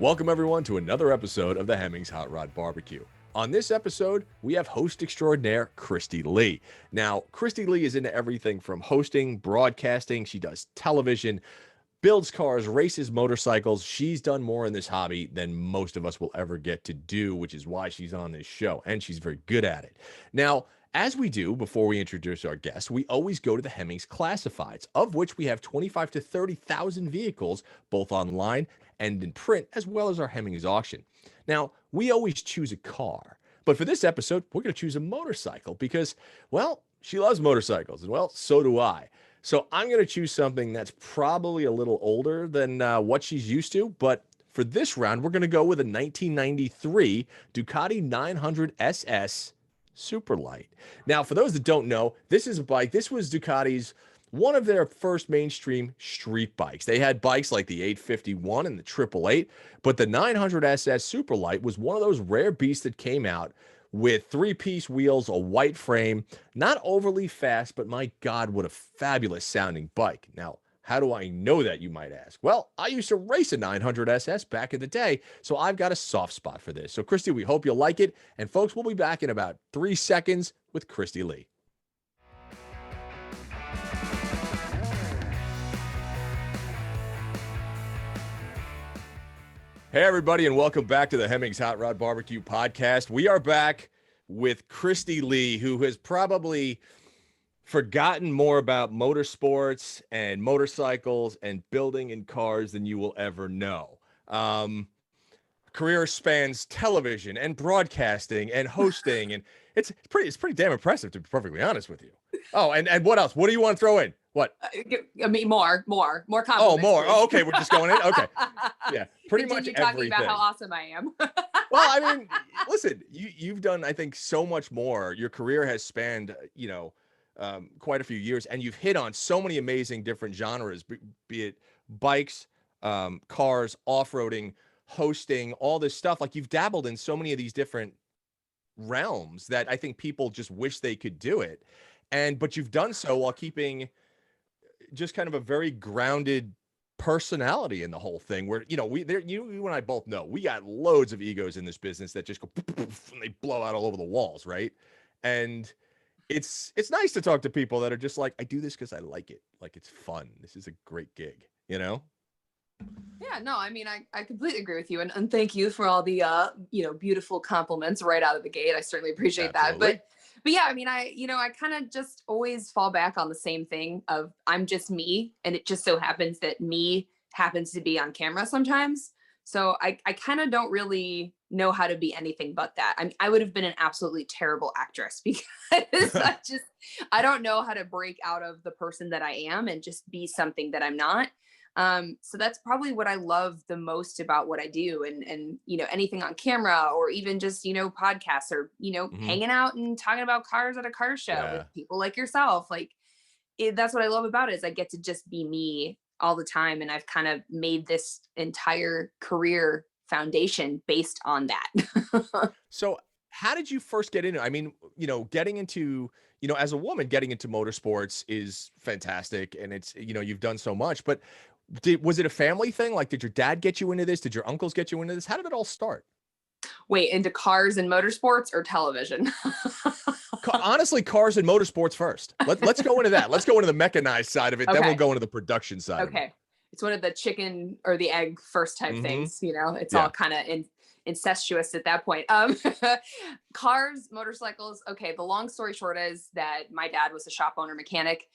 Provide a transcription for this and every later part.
Welcome everyone to another episode of the Hemmings Hot Rod BBQ. On this episode, we have host extraordinaire Christy Lee. Now, Christy Lee is into everything from hosting, broadcasting, she does television, builds cars, races motorcycles. She's done more in this hobby than most of us will ever get to do, which is why she's on this show, and she's very good at it. Now, as we do before we introduce our guest, we always go to the Hemmings Classifieds, of which we have 25 to 30,000 vehicles, both online and in print, as well as our Hemmings auction. Now, we always choose a car, but for this episode, we're going to choose a motorcycle because, well, she loves motorcycles, and well, so do I. So I'm going to choose something that's probably a little older than what she's used to, but for this round, we're going to go with a 1993 Ducati 900 SS Superlight. Now, for those that don't know, this is a bike. This was Ducati's one of their first mainstream street bikes. They had bikes like the 851 and the 888, but the 900 SS Superlight was one of those rare beasts that came out with three-piece wheels, a white frame, not overly fast, but my God, what a fabulous sounding bike. Now, how do I know that, you might ask? Well, I used to race a 900 SS back in the day, so I've got a soft spot for this. So, Christy, we hope you like it. And, folks, we'll be back in about 3 seconds with Christy Lee. Hey, everybody, and welcome back to the Hemmings Hot Rod BBQ podcast. We are back with Christy Lee, who has probably forgotten more about motorsports and motorcycles and building in cars than you will ever know. Career spans television and broadcasting and hosting, and it's pretty damn impressive, to be perfectly honest with you. Oh, and what else? What do you want to throw in? What? I mean, more compliments. Oh, more. Oh, okay. We're just going in. Okay. Yeah. Pretty much everything. Talking about how awesome I am. Well, I mean, listen, you've done, I think, so much more. Your career has spanned, quite a few years, and you've hit on so many amazing different genres, be it bikes, cars, off-roading, hosting, all this stuff. Like, you've dabbled in so many of these different realms that I think people just wish they could do it. But you've done so while keeping just kind of a very grounded personality in the whole thing, where, you and I both know we got loads of egos in this business that just go poof, poof, and they blow out all over the walls, right? And it's nice to talk to people that are just like, I do this because I like it. Like, it's fun. This is a great gig, Yeah, no, I mean, I completely agree with you. And thank you for all the, beautiful compliments right out of the gate. I certainly appreciate Absolutely. that. But yeah, I mean, I kind of just always fall back on the same thing of I'm just me. And it just so happens that me happens to be on camera sometimes. So I kind of don't really know how to be anything but that. I mean, I would have been an absolutely terrible actress because I don't know how to break out of the person that I am and just be something that I'm not. So that's probably what I love the most about what I do, and anything on camera, or even just, podcasts, or, hanging out and talking about cars at a car show with people like yourself. Like, that's what I love about it, is I get to just be me all the time. And I've kind of made this entire career foundation based on that. So how did you first get into, I mean, getting into, as a woman, getting into motorsports is fantastic. And it's, you've done so much, but was it a family thing? Like, did your dad get you into this? Did your uncles get you into this? How did it all start? Wait, into cars and motorsports or television? Honestly, cars and motorsports first. Let's go into that. Let's go into the mechanized side of it. Okay. Then we'll go into the production side. Okay. Of it. It's one of the chicken or the egg first type things, it's all kind of incestuous at that point. Cars, motorcycles. Okay. The long story short is that my dad was a shop owner mechanic.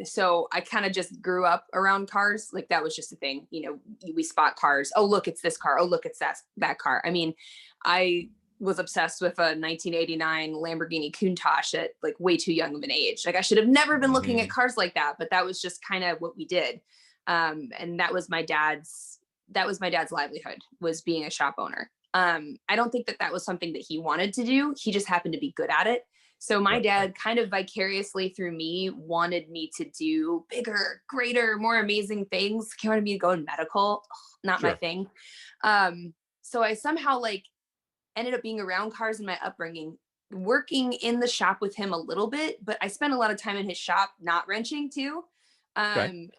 So I kind of just grew up around cars. Like, that was just a thing, we spot cars. Oh, look, it's this car. Oh, look, it's that car. I mean, I was obsessed with a 1989 Lamborghini Countach at like way too young of an age. Like, I should have never been looking at cars like that, but that was just kind of what we did. And that was my dad's livelihood, was being a shop owner. I don't think that was something that he wanted to do. He just happened to be good at it. So my dad kind of vicariously through me wanted me to do bigger, greater, more amazing things. He wanted me to go in medical. Not my thing. So I somehow ended up being around cars in my upbringing, working in the shop with him a little bit, but I spent a lot of time in his shop, not wrenching too. And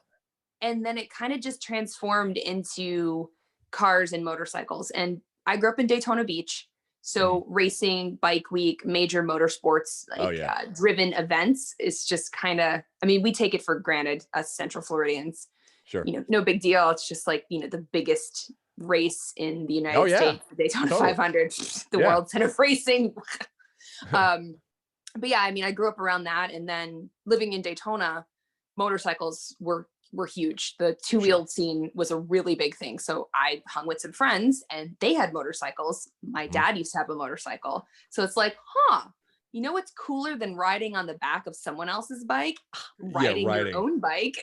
then it kind of just transformed into cars and motorcycles. And I grew up in Daytona Beach. So racing, bike week, major motorsports, like driven events is just kind of, I mean, we take it for granted as Central Floridians. Sure. You know, no big deal. It's just like, you know, the biggest race in the United States, the Daytona 500, the World Center of Racing. But yeah, I mean, I grew up around that, and then living in Daytona, motorcycles were huge. The two-wheeled scene was a really big thing. So I hung with some friends and they had motorcycles. My dad used to have a motorcycle. So it's like, you know what's cooler than riding on the back of someone else's bike? Riding your own bike.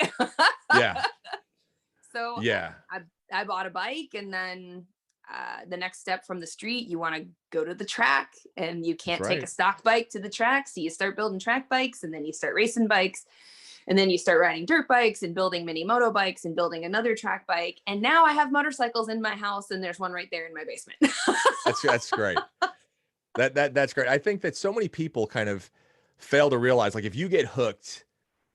So I bought a bike, and then the next step from the street, you want to go to the track, and you can't take a stock bike to the track. So you start building track bikes, and then you start racing bikes. And then you start riding dirt bikes and building mini moto bikes and building another track bike. And now I have motorcycles in my house, and there's one right there in my basement. That's great. That's great. I think that so many people kind of fail to realize, like, if you get hooked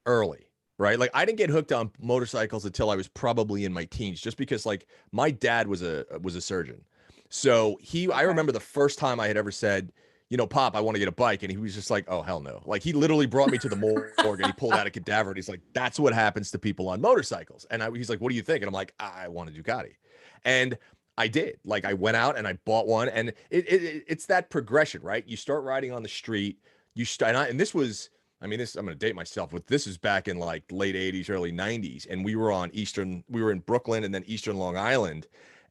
early, right? Like, I didn't get hooked on motorcycles until I was probably in my teens, just because, like, my dad was a surgeon. So I remember the first time I had ever said, you know, Pop, I want to get a bike. And he was just like, oh, hell no. Like, he literally brought me to the morgue and he pulled out a cadaver and he's like, that's what happens to people on motorcycles. And he's like, what do you think? And I'm like, I want a Ducati. And I did. Like, I went out and I bought one, and it's that progression, right? You start riding on the street, and this was, I mean, I'm going to date myself, but this is back in like late 80s, early 90s. And we were in Brooklyn and then Eastern Long Island.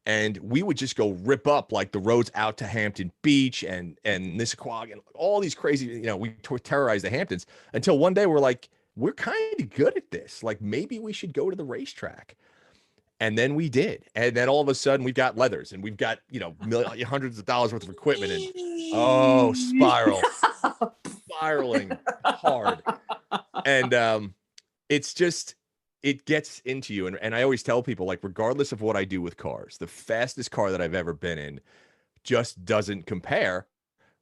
And we would just go rip up like the roads out to Hampton Beach and Nisqually and all these crazy, you know, we terrorized the Hamptons until one day we're like, we're kind of good at this. Like, maybe we should go to the racetrack. And then we did. And then all of a sudden we've got leathers and we've got, you know, hundreds of dollars worth of equipment, and spiraling hard. And it's just, it gets into you. And I always tell people, like, regardless of what I do with cars, the fastest car that I've ever been in just doesn't compare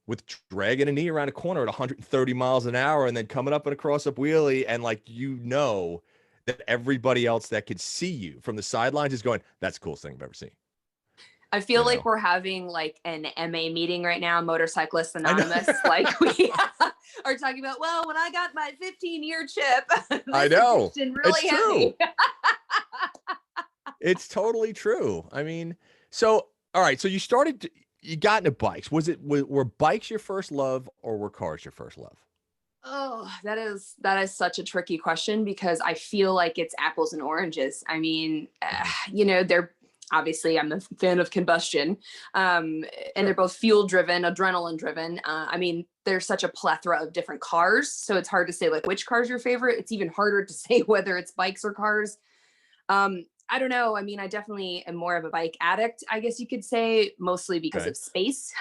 with dragging a knee around a corner at 130 miles an hour and then coming up in a cross-up wheelie. And, like, you know that everybody else that could see you from the sidelines is going, that's the coolest thing I've ever seen. I feel like we're having like an MA meeting right now, Motorcyclists Anonymous. Like, we are talking about, well, when I got my 15-year chip, I know. Really it's true. It's totally true. I mean, so, all right. So you got into bikes. Were bikes your first love, or were cars your first love? Oh, that is such a tricky question, because I feel like it's apples and oranges. I mean, you know, obviously I'm a fan of combustion, and they're both fuel driven, adrenaline driven. I mean, there's such a plethora of different cars. So it's hard to say like which car's your favorite. It's even harder to say whether it's bikes or cars. I don't know. I mean, I definitely am more of a bike addict, I guess you could say, mostly because of space.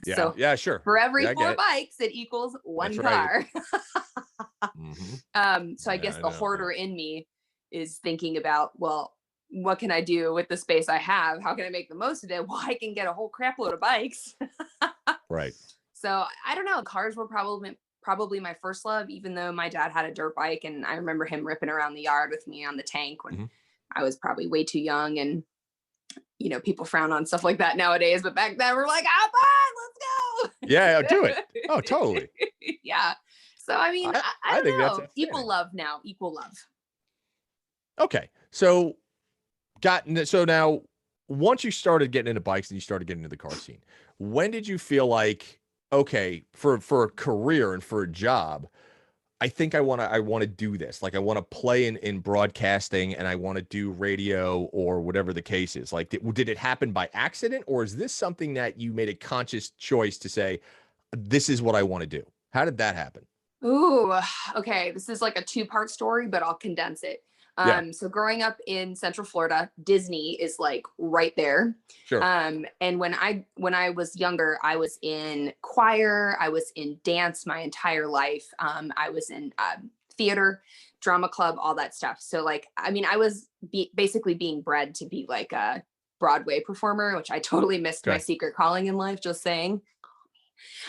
Yeah. So yeah, sure. For every 4 bikes, it equals one car. So I guess the hoarder in me is thinking about, well, what can I do with the space I have? How can I make the most of it? Well, I can get a whole crap load of bikes. Right. So I don't know. Cars were probably my first love, even though my dad had a dirt bike, and I remember him ripping around the yard with me on the tank when I was probably way too young. And, you know, people frown on stuff like that nowadays, but back then we're like, let's go. Yeah, do it. Oh, totally. Yeah. So, I mean, I think know. that's Equal love now, equal love. Okay. So now once you started getting into bikes and you started getting into the car scene, when did you feel like, okay, for a career and for a job, I think I want to do this. Like, I want to play in broadcasting, and I want to do radio or whatever the case is. Like, did it happen by accident, or is this something that you made a conscious choice to say, this is what I want to do? How did that happen? Ooh, okay. This is like a 2-part story, but I'll condense it. So growing up in Central Florida, Disney is like right there. Sure. And when I was younger, I was in choir, I was in dance my entire life. I was in theater, drama club, all that stuff. So like, I mean, I was basically being bred to be like a Broadway performer, which I totally missed my secret calling in life, just saying.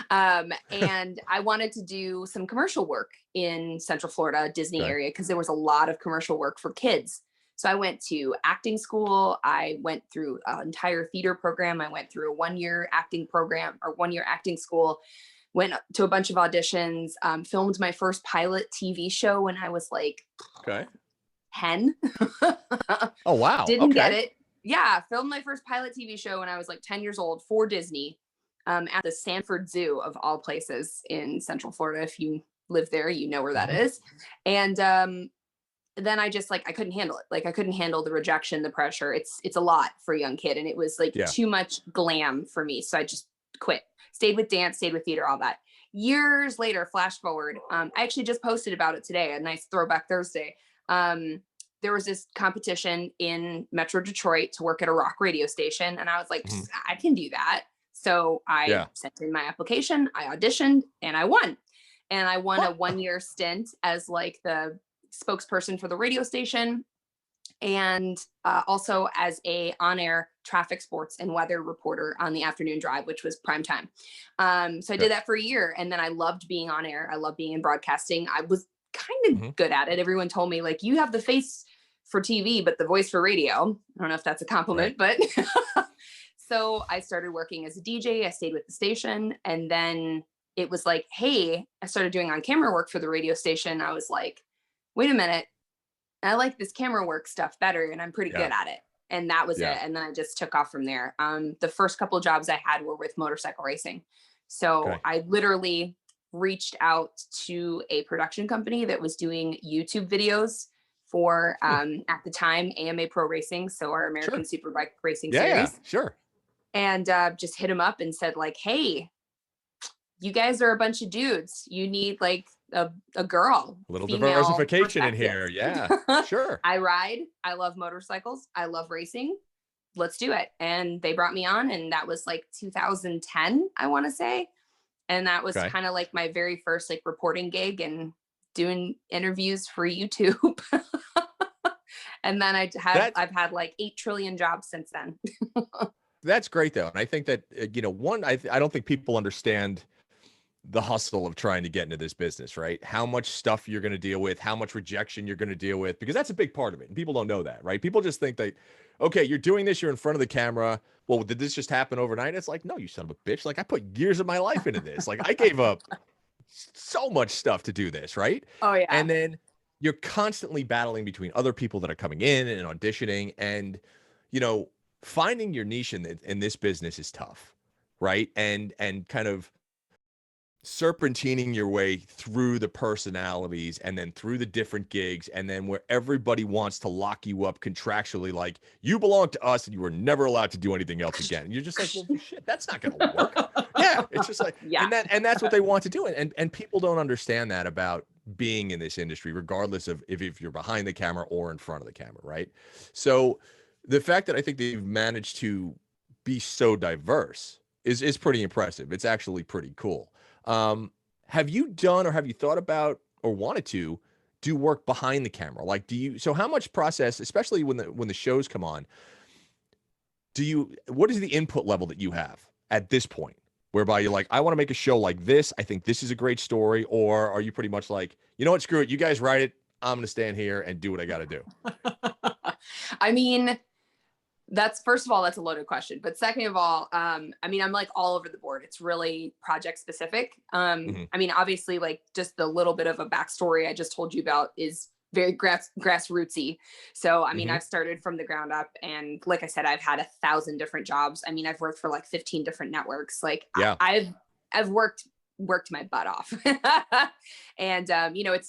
And I wanted to do some commercial work in Central Florida, Disney area, because there was a lot of commercial work for kids. So I went to acting school. I went through an entire theater program. I went through a 1-year acting program or 1-year acting school, went to a bunch of auditions, filmed my first pilot TV show when I was like Okay. 10. Oh, wow. Didn't Okay. get it. Yeah, filmed my first pilot TV show when I was like 10 years old for Disney, at the Sanford Zoo of all places in Central Florida. If you live there, you know where that Mhm. is. And then I just like I couldn't handle it. Like I couldn't handle the rejection, the pressure. It's a lot for a young kid, and it was like Yeah. too much glam for me. So I just quit. Stayed with dance, stayed with theater, all that. Years later, flash forward. I actually just posted about it today. A nice throwback Thursday. There was this competition in Metro Detroit to work at a rock radio station, and I was like, Mhm. I can do that. So I Yeah. sent in my application. I auditioned, and I won. And I won a Huh. 1-year stint as like the spokesperson for the radio station, and also as a on-air traffic, sports, and weather reporter on the afternoon drive, which was prime time. So I Okay. did that for a year, and then I loved being on air. I love being in broadcasting. I was kind Mhm. of good at it. Everyone told me like, you have the face for TV but the voice for radio. I don't know if that's a Right. compliment, but so I started working as a DJ. I stayed with the station, and then it was like, hey, I started doing on camera work for the radio station. I was like, wait a minute, I like this camera work stuff better, and I'm pretty Yeah. good at it. And that was Yeah. it. And then I just took off from there. The first couple of jobs I had were with motorcycle racing. So Okay. I literally reached out to a production company that was doing YouTube videos for, Hmm. at the time, AMA Pro Racing, so our American Sure. Superbike Racing Yeah. Yeah. series, Sure. and just hit him up and said like, hey, you guys are a bunch of dudes. You need like a girl, A little female diversification in perspective. here. Yeah. Sure. I ride. I love motorcycles. I love racing. Let's do it. And they brought me on, and that was like 2010, I want to say. And that was Okay. kind of like my very first like reporting gig and doing interviews for YouTube. And then That I've had like 8 trillion jobs since then. that's great though, and I think that one, I don't think people understand the hustle of trying to get into this business, right? How much stuff you're going to deal with, how much rejection you're going to deal with, because that's a big part of it. And people don't know that, right? People just think that, okay, you're doing this, you're in front of the camera. Well, did this just happen overnight? It's like, no, you son of a bitch. Like I put years of my life into this. Like I gave up so much stuff to do this, right? Oh yeah. And then you're constantly battling between other people that are coming in and auditioning, and you know, finding your niche in this business is tough, right? And kind of serpentining your way through the personalities and then through the different gigs, and then where everybody wants to lock you up contractually, like you belong to us and you are never allowed to do anything else again. And you're just like, well, shit, that's not going to work. Yeah, it's just like, Yeah. and that's what they want to do, and people don't understand that about being in this industry, regardless of if you're behind the camera or in front of the camera, right? So the fact that I think they've managed to be so diverse is pretty impressive. It's actually pretty cool. Have you done or have you thought about or wanted to do work behind the camera? Like, so how much process, especially when the shows come on, what is the input level that you have at this point, whereby you're like, I want to make a show like this. I think this is a great story. Or are you pretty much like, you know what, screw it. You guys write it. I'm going to stand here and do what I got to do. I mean, first of all, that's a loaded question. But second of all, I mean, I'm like all over the board. It's really project specific. Mhm. I mean, obviously, like just the little bit of a backstory I just told you about is very grassrootsy. So, I mean, Mhm. I've started from the ground up, and like I said, I've had 1,000 different jobs. I mean, I've worked for like 15 different networks. Like, Yeah. I've worked my butt off, and you know, I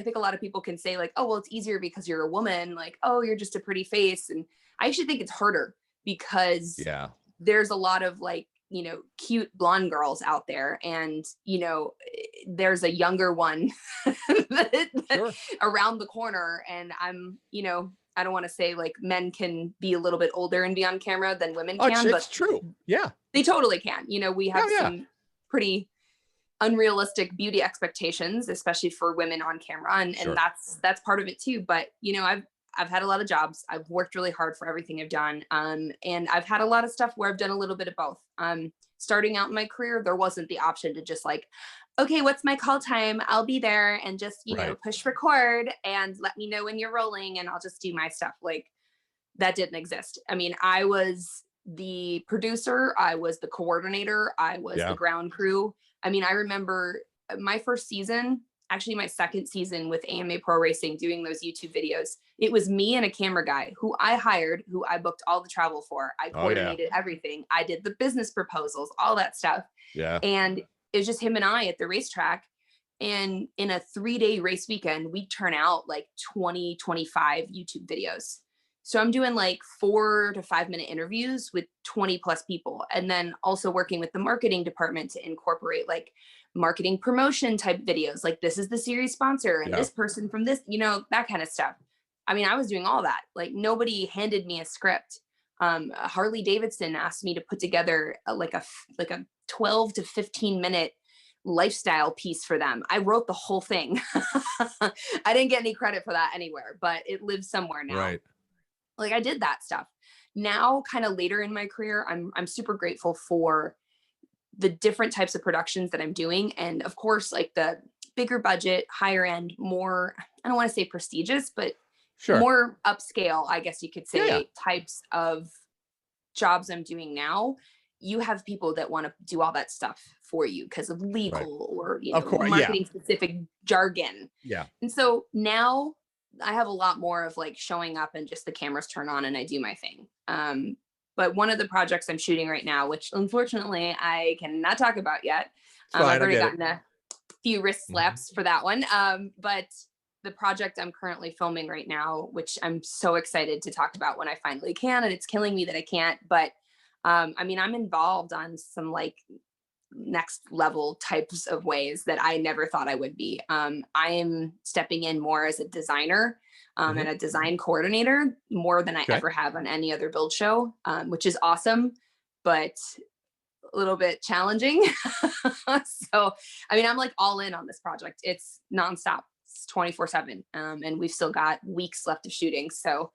think a lot of people can say like, oh, well, it's easier because you're a woman. Like, oh, you're just a pretty face, and I actually think it's harder because Yeah. there's a lot of like, you know, cute blonde girls out there, and you know, there's a younger one Sure. around the corner, and you know, I don't want to say like men can be a little bit older and be on camera than women Oh, can, it's but true. Yeah. they totally can. You know, we Yeah. have Yeah. some pretty unrealistic beauty expectations, especially for women on camera, and Sure. that's part of it too. But you know, I've had a lot of jobs. I've worked really hard for everything I've done, and I've had a lot of stuff where I've done a little bit of both. Starting out in my career, there wasn't the option to just like, okay, what's my call time? I'll be there, and just, Right. push record and let me know when you're rolling and I'll just do my stuff. Like, that didn't exist. I mean, I was the producer, I was the coordinator, I was the Yeah. ground crew. I mean, I remember my first season, actually my second season with AMA Pro Racing, doing those YouTube videos. It was me and a camera guy who I hired, who I booked all the travel for. I Oh yeah. coordinated everything. I did the business proposals, all that stuff. Yeah. And it was just him and I at the racetrack. And in a 3-day race weekend, we turn out like 20, 25 YouTube videos. So I'm doing like 4 to 5 minute interviews with 20 plus people. And then also working with the marketing department to incorporate like marketing promotion type videos. Like, this is the series sponsor and Yeah. this person from this, that kind of stuff. I mean, I was doing all that. Like, nobody handed me a script. Harley Davidson asked me to put together like a 12 to 15 minute lifestyle piece for them. I wrote the whole thing. I didn't get any credit for that anywhere, but it lives somewhere now. Right. Like, I did that stuff. Now, kind of later in my career, I'm super grateful for the different types of productions that I'm doing. And of course, like the bigger budget, higher end, more, I don't want to say prestigious, but Sure. more upscale, I guess you could say, Yeah. types of jobs I'm doing now. You have people that want to do all that stuff for you because of legal or, Of course. Yeah. marketing specific jargon. Yeah. And so now I have a lot more of like showing up and just the cameras turn on and I do my thing. But one of the projects I'm shooting right now, which unfortunately I cannot talk about yet. It's fine. I've I already get it. gotten a few wrist slaps for that one. But the project I'm currently filming right now, which I'm so excited to talk about when I finally can, and it's killing me that I can't, but I mean, I'm involved on some like next level types of ways that I never thought I would be. I am stepping in more as a designer and a design coordinator, more than I Okay. ever have on any other build show, which is awesome, but a little bit challenging. So, I mean, I'm like all in on this project. It's nonstop. It's 24/7. And we've still got weeks left of shooting. So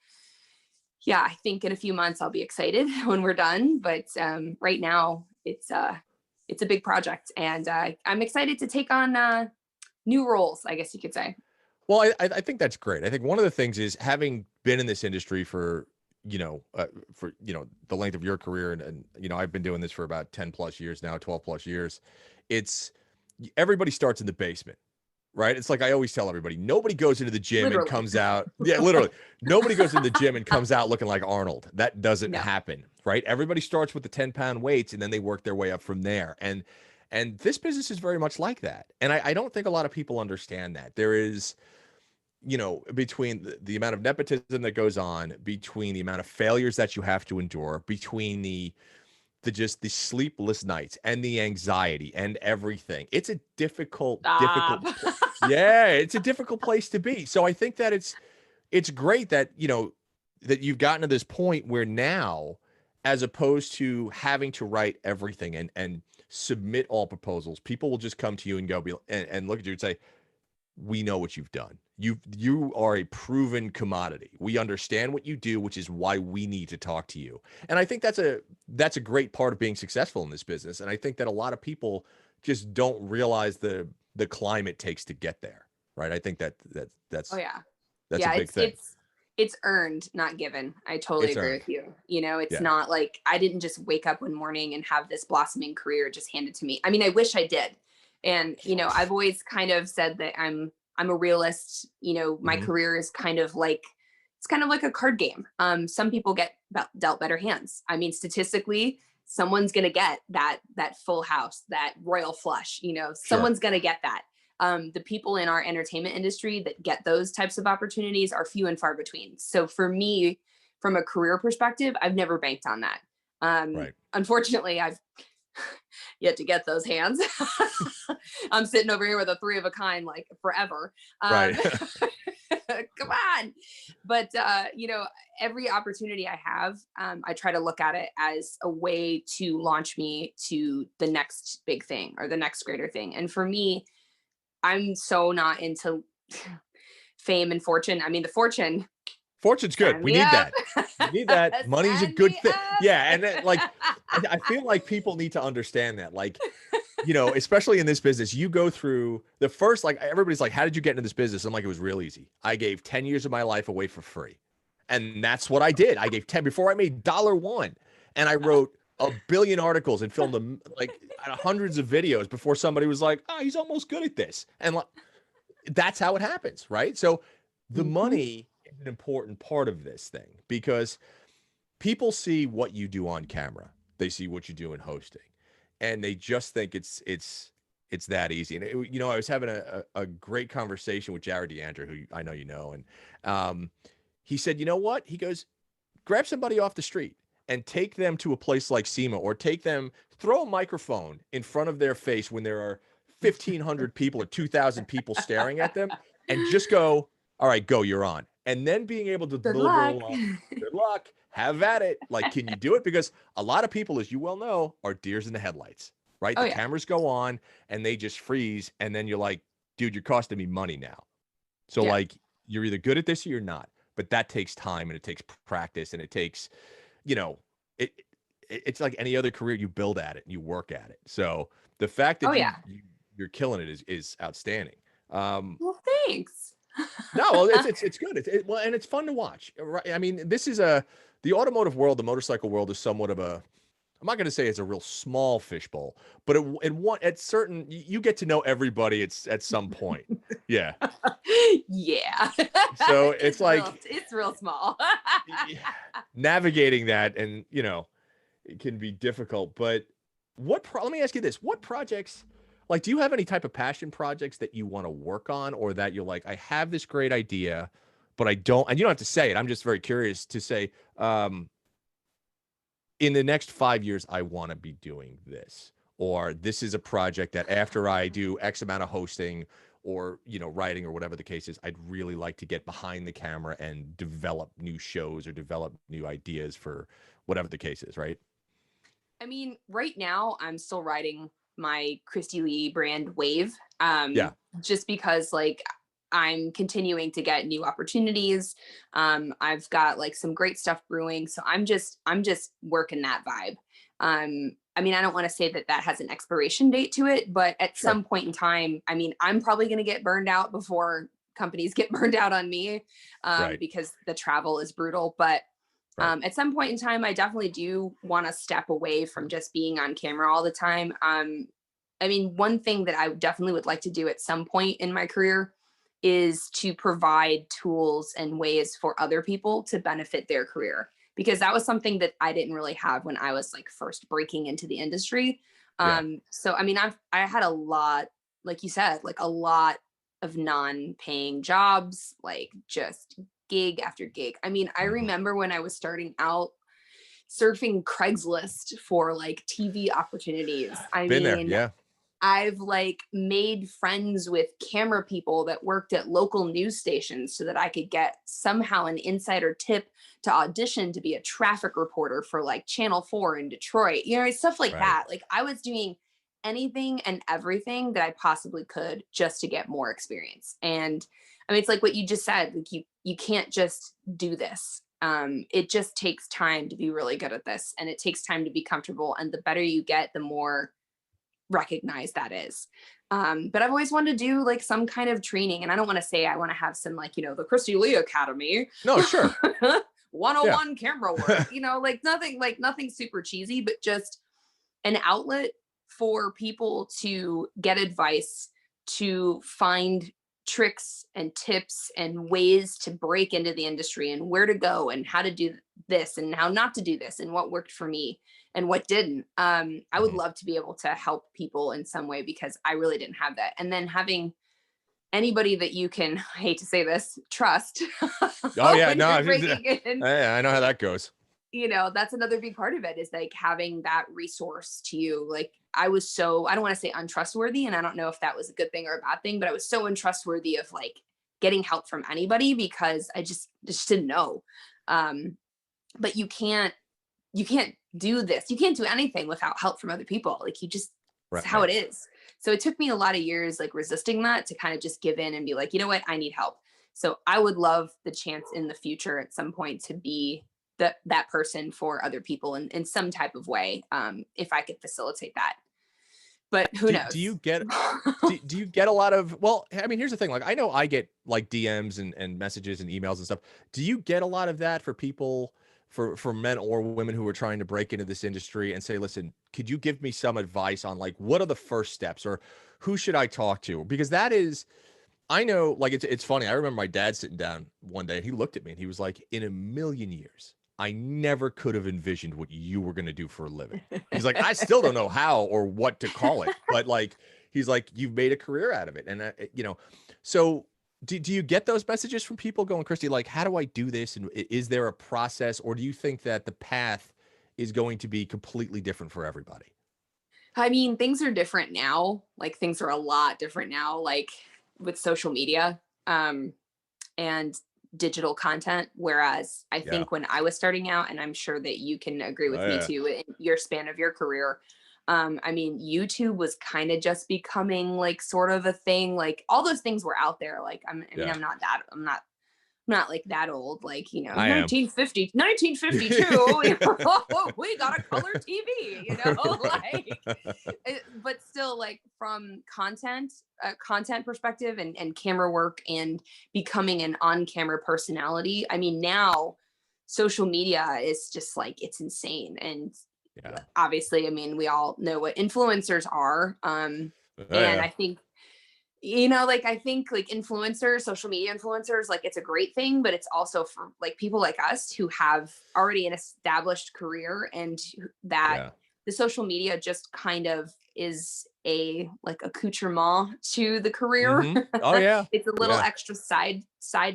yeah, I think in a few months I'll be excited when we're done. But right now it's a big project, and I'm excited to take on new roles, I guess you could say. Well, I think that's great. I think one of the things is, having been in this industry for, the length of your career, and I've been doing this for about 10 plus years now, 12 plus years. It's, everybody starts in the basement, right? It's like I always tell everybody, nobody goes into the gym Literally. and comes out. Yeah, literally. Nobody goes into the gym and comes out looking like Arnold. That doesn't No. happen, right? Everybody starts with the 10-pound weights and then they work their way up from there. And this business is very much like that. And I don't think a lot of people understand that. There is, between the amount of nepotism that goes on, between the amount of failures that you have to endure, between the sleepless nights and the anxiety and everything. It's a difficult, Stop. yeah, it's a difficult place to be. So I think that it's great that, that you've gotten to this point where now, as opposed to having to write everything and submit all proposals, people will just come to you and and look at you and say, we know what you've done. You are a proven commodity. We understand what you do, which is why we need to talk to you. And I think that's a great part of being successful in this business. And I think that a lot of people just don't realize the climb it takes to get there. Right. I think that's Oh yeah. that's a big thing. It's earned, not given. I totally agree with you. It's not like I didn't just wake up one morning and have this blossoming career just handed to me. I mean, I wish I did. And, I've always kind of said that I'm a realist. My career is kind of like a card game. Some people get dealt better hands. I mean, statistically, someone's going to get that full house, that royal flush, someone's going to get that. The people in our entertainment industry that get those types of opportunities are few and far between. So for me, from a career perspective, I've never banked on that. Right. Unfortunately, I've yet to get those hands. I'm sitting over here with a 3 of a kind, like forever. Right. Come on. But, every opportunity I have, I try to look at it as a way to launch me to the next big thing or the next greater thing. And for me, I'm so not into fame and fortune. I mean, the Fortune's good. We need that. We need that. Money's a good thing. Yeah. And then, I feel like people need to understand that. Like, you know, especially in this business, you go through the first, like everybody's like, how did you get into this business? I'm like, it was real easy. I gave 10 years of my life away for free. And that's what I did. I gave 10 before I made $1. And I wrote a billion articles and filmed them like hundreds of videos before somebody was like, oh, he's almost good at this. And like, that's how it happens, right? So the Mhm. money is an important part of this thing because people see what you do on camera. They see what you do in hosting, and they just think it's that easy. And you know, I was having a great conversation with Jared DeAndre, who I know you know, and he said, you know what? He goes, grab somebody off the street and take them to a place like SEMA, or take them, throw a microphone in front of their face when there are 1,500 people or 2,000 people staring at them, and just go, all right, go, you're on. And then being able to Good deliver luck. along, good luck, have at it. Like, can you do it? Because a lot of people, as you well know, are deers in the headlights, right? Oh The yeah. cameras go on and they just freeze. And then you're like, dude, you're costing me money now. So Yeah. like, you're either good at this or you're not. But that takes time and it takes practice and it takes, you know, it it's like any other career. You build at it and you work at it. So the fact Oh that yeah. you're killing it is outstanding. Well, thanks. No, well, it's good. Well, and it's fun to watch. Right? I mean, this is the automotive world, the motorcycle world is somewhat of a. I'm not going to say it's a real small fishbowl, but at certain you get to know everybody. It's at some point. Yeah. Yeah. So it's like It's real small. navigating that, and you know, it can be difficult. But let me ask you this: what projects? Like, do you have any type of passion projects that you want to work on, or that you're like, I have this great idea, but I don't, and you don't have to say it. I'm just very curious to say, in the next 5 years, I want to be doing this, or this is a project that after I do X amount of hosting or, you know, writing or whatever the case is, I'd really like to get behind the camera and develop new shows or develop new ideas for whatever the case is, right? I mean, right now I'm still riding my Christy Lee brand wave. Yeah. Just because like I'm continuing to get new opportunities. I've got like some great stuff brewing. So I'm just working that vibe. I mean, I don't want to say that that has an expiration date to it, but at Sure. some point in time, I mean, I'm probably going to get burned out before companies get burned out on me, Right. because the travel is brutal. But Right. at some point in time, I definitely do want to step away from just being on camera all the time. I mean, one thing that I definitely would like to do at some point in my career is to provide tools and ways for other people to benefit their career, because that was something that I didn't really have when I was like first breaking into the industry. Yeah. So I mean, I had a lot, like you said, like a lot of non-paying jobs, like just gig after gig. I mean, I Mhm. remember when I was starting out surfing Craigslist for like TV opportunities. I Been there. mean, Yeah. I've like made friends with camera people that worked at local news stations so that I could get somehow an insider tip to audition to be a traffic reporter for like Channel 4 in Detroit. You know, stuff like Right. that. Like I was doing anything and everything that I possibly could just to get more experience. And I mean, it's like what you just said, like you can't just do this. It just takes time to be really good at this, and it takes time to be comfortable. And the better you get, the more recognize that is. But I've always wanted to do like some kind of training. And I don't want to say I want to have some like, you know, the Christy Lee Academy No, sure. Yeah. 101 camera work, you know, like nothing super cheesy, but just an outlet for people to get advice, to find tricks and tips and ways to break into the industry and where to go and how to do this and how not to do this and what worked for me and what didn't. I would Mhm. love to be able to help people in some way because I really didn't have that. And then having anybody that you can, I hate to say this, trust Oh yeah. when No, you're breaking in, I know how that goes. you know, that's another big part of it is like having that resource to you. Like I was so, I don't want to say untrustworthy, and I don't know if that was a good thing or a bad thing, but I was so untrustworthy of like getting help from anybody because I just didn't know. Um, but you can't do this. You can't do anything without help from other people. Like you just, it's how Right. it is. So it took me a lot of years like resisting that to kind of just give in and be like, you know what, I need help. So I would love the chance in the future at some point to be that person for other people in some type of way, if I could facilitate that. but who Do you knows? get do you get a lot of, well, I mean, here's the thing. Like, I know I get like DMs and messages and emails and stuff. Do you get a lot of that for people, for men or women who are trying to break into this industry and say, listen, could you give me some advice on like what are the first steps, or who should I talk to? Because that is, I know, like, it's funny. I remember my dad sitting down one day and he looked at me and he was like, in a million years, I never could have envisioned what you were going to do for a living. He's like, I still don't know how or what to call it, but like, he's like, you've made a career out of it. And, so do you get those messages from people going, Christy, like, how do I do this? And is there a process, or do you think that the path is going to be completely different for everybody? I mean, things are different now. Like things are a lot different now, like with social media and digital content. Whereas I Yeah. think when I was starting out, and I'm sure that you can agree with Oh, me yeah. too, in your span of your career, I mean, YouTube was kind of just becoming like sort of a thing. Like all those things were out there. Like Yeah. I'm not like that old, like, I am. 1952, we got a color TV, like, but still, like, from content perspective and camera work and becoming an on-camera personality. I mean, now social media is just like, it's insane. And Yeah. obviously, I mean, we all know what influencers are. Oh, And yeah. I think like I think like influencers, social media influencers, like it's a great thing, but it's also for like people like us who have already an established career, and that Yeah. the social media just kind of is a like accoutrement to the career. Oh, yeah. It's a little Yeah. extra side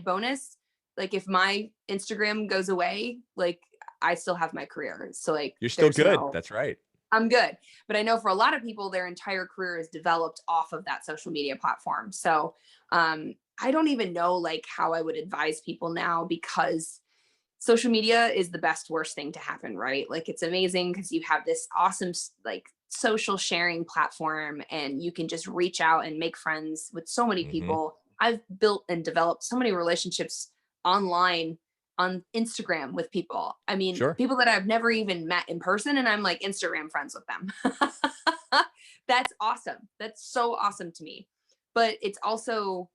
bonus. Like if my Instagram goes away, like I still have my career. So like You're still there's good. no, That's right. I'm good. But I know for a lot of people, their entire career is developed off of that social media platform. So I don't even know like how I would advise people now, because social media is the best worst thing to happen, right? Like it's amazing because you have this awesome like social sharing platform, and you can just reach out and make friends with so many Hmm. people. I've built and developed so many relationships online on Instagram with people. I mean, Sure. people that I've never even met in person, and I'm like Instagram friends with them. That's awesome. That's so awesome to me. But it's also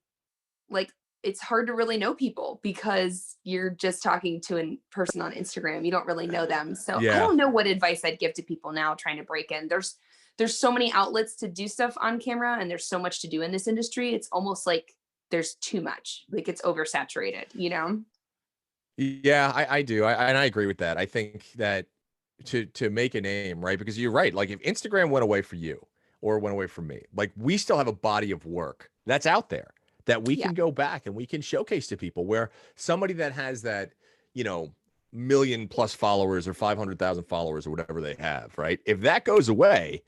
like, it's hard to really know people because you're just talking to a person on Instagram. You don't really know them. So I Yeah. don't know what advice I'd give to people now trying to break in. There's so many outlets to do stuff on camera, and there's so much to do in this industry. It's almost like there's too much. Like it's oversaturated. Yeah, I do. And I agree with that. I think that to make a name, right? Because you're right. Like if Instagram went away for you or went away from me, like we still have a body of work that's out there that we Yeah. can go back and we can showcase to people, where somebody that has that, you know, million plus followers or 500,000 followers or whatever they have, right? If that goes away,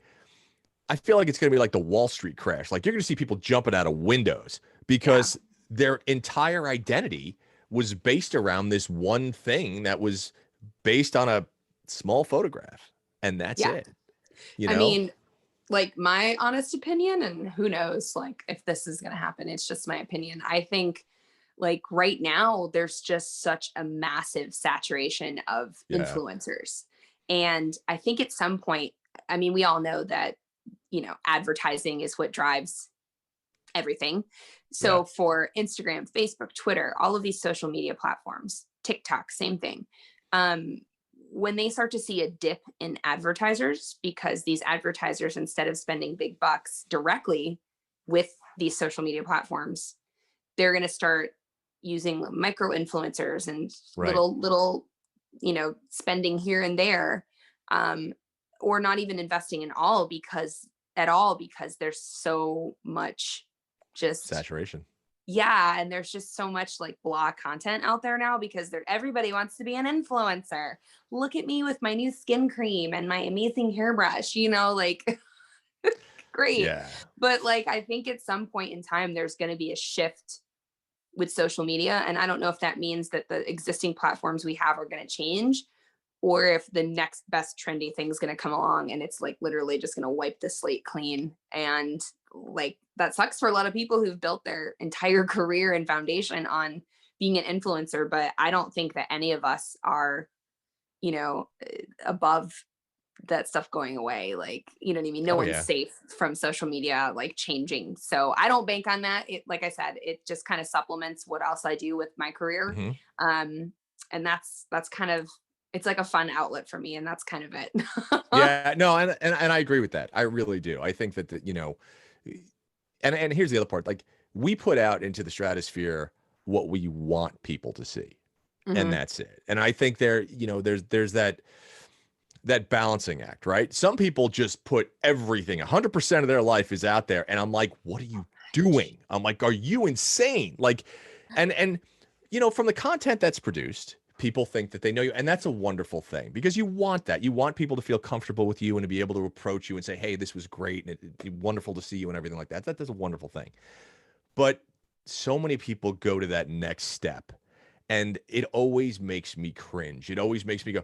I feel like it's going to be like the Wall Street crash. Like you're going to see people jumping out of windows Yeah. because their entire identity was based around this one thing that was based on a small photograph. And that's Yeah. it, you I know? mean, like my honest opinion, and who knows, like if this is going to happen, it's just my opinion. I think like right now, there's just such a massive saturation of Yeah. influencers. And I think at some point, I mean, we all know that, advertising is what drives everything. Yeah. So for Instagram, Facebook, Twitter, all of these social media platforms, TikTok, same thing. Um, when they start to see a dip in advertisers, because these advertisers, instead of spending big bucks directly with these social media platforms, they're going to start using micro influencers and Right. little, spending here and there, um, or not even investing in all because there's so much just, Saturation. yeah, and there's just so much like blah content out there now because everybody wants to be an influencer. Look at me with my new skin cream and my amazing hairbrush, like great. Yeah. But like I think at some point in time there's going to be a shift with social media, and I don't know if that means that the existing platforms we have are going to change, or if the next best trendy thing is going to come along and it's like literally just going to wipe the slate clean. And like that sucks for a lot of people who've built their entire career and foundation on being an influencer, but I don't think that any of us are, above that stuff going away. Like, you know what I mean? No Oh one's yeah. safe from social media, like changing. So I don't bank on that. It, like I said, it just kind of supplements what else I do with my career. Hmm. Um, and that's kind of, it's like a fun outlet for me. And that's kind of it. Yeah, no, and I agree with that. I really do. I think that you know, and here's the other part. Like we put out into the stratosphere what we want people to see, and Hmm. that's it. And I think there, you know, there's that balancing act, right? Some people just put everything, 100% of their life is out there, and I'm like, what are you doing? I'm like, are you insane? Like, and you know, from the content that's produced, people think that they know you, and that's a wonderful thing because you want that. You want people to feel comfortable with you and to be able to approach you and say, hey, this was great and it's wonderful to see you and everything like that. That's a wonderful thing. But so many people go to that next step, and it always makes me cringe. It always makes me go,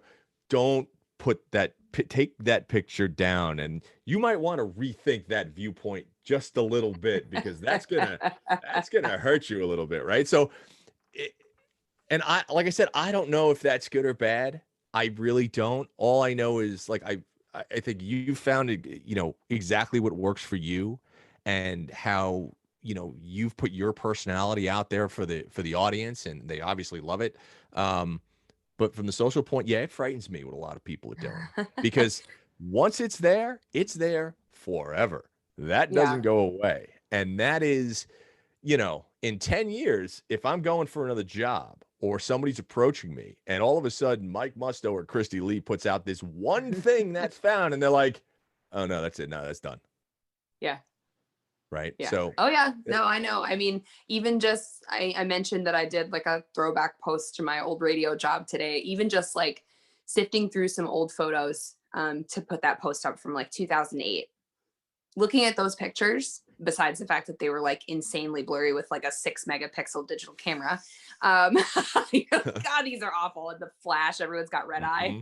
don't put that, take that picture down. And you might want to rethink that viewpoint just a little bit because that's gonna hurt you a little bit, right? So, it, and I, like I said, I don't know if that's good or bad. I really don't. All I know is like I think you found it, you know, exactly what works for you, and how you know you've put your personality out there for the audience, and they obviously love it. Um, but from the social point, yeah, it frightens me what a lot of people are doing because once it's there forever. That Yeah. doesn't go away, and that is, you know, in 10 years, if I'm going for another job or somebody's approaching me and all of a sudden Mike Musto or Christy Lee puts out this one thing that's found and they're like, oh no, that's it. No, that's done. Yeah. Right. Yeah. So, Oh yeah. eh, No, I know. I mean, even just I mentioned that I did like a throwback post to my old radio job today. Even just like sifting through some old photos to put that post up from like 2008. Looking at those pictures, besides the fact that they were like insanely blurry with like a 6 megapixel digital camera, um, God, these are awful. And the flash, everyone's got red eye.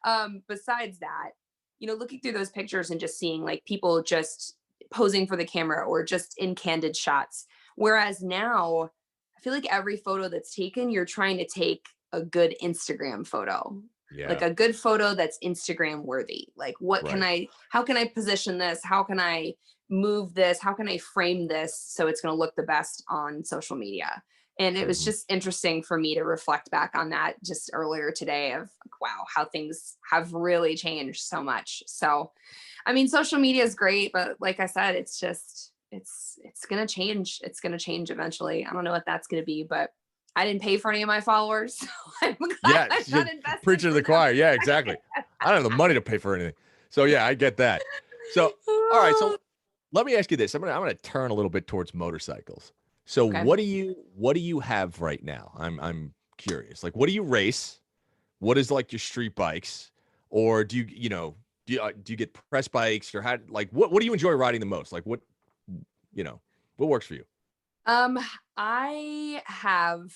mhm, Besides that, you know, looking through those pictures and just seeing like people just posing for the camera or just in candid shots. Whereas now, I feel like every photo that's taken, you're trying to take a good Instagram photo, like yeah, a good photo that's Instagram worthy. Like, right. how can I position this? How can I move this? How can I frame this so it's going to look the best on social media? And it was Mhm. just interesting for me to reflect back on that just earlier today of like, wow, how things have really changed so much. So, I mean, social media is great, but like I said, it's just it's gonna change. It's gonna change eventually. I don't know what that's gonna be, but I didn't pay for any of my followers, so I'm glad Yeah, I'm not invested preaching to for the choir. them. Yeah, exactly. I don't have the money to pay for anything. So yeah, I get that. So, all right. So let me ask you this. I'm gonna turn a little bit towards motorcycles. So Okay. what do you have right now? I'm curious. Like what do you race? What is like your street bikes? Or do you know, do you get press bikes or how like what do you enjoy riding the most? Like what, you know, what works for you? Um, I have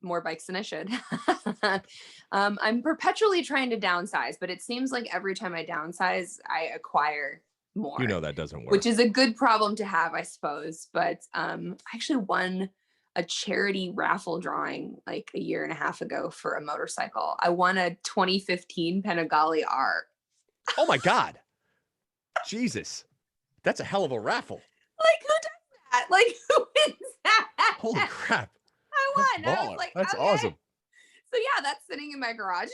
more bikes than I should. I'm perpetually trying to downsize, but it seems like every time I downsize, I acquire You more, know that doesn't which work. is a good problem to have, I suppose. But I actually won a charity raffle drawing like a year and a half ago for a motorcycle. I won a 2015 Panigale R. Oh my God. Jesus. That's a hell of a raffle. Like who does that? Like who wins Holy that? crap. I That's won. I was baller. like, That's okay. awesome. So yeah, that's sitting in my garage.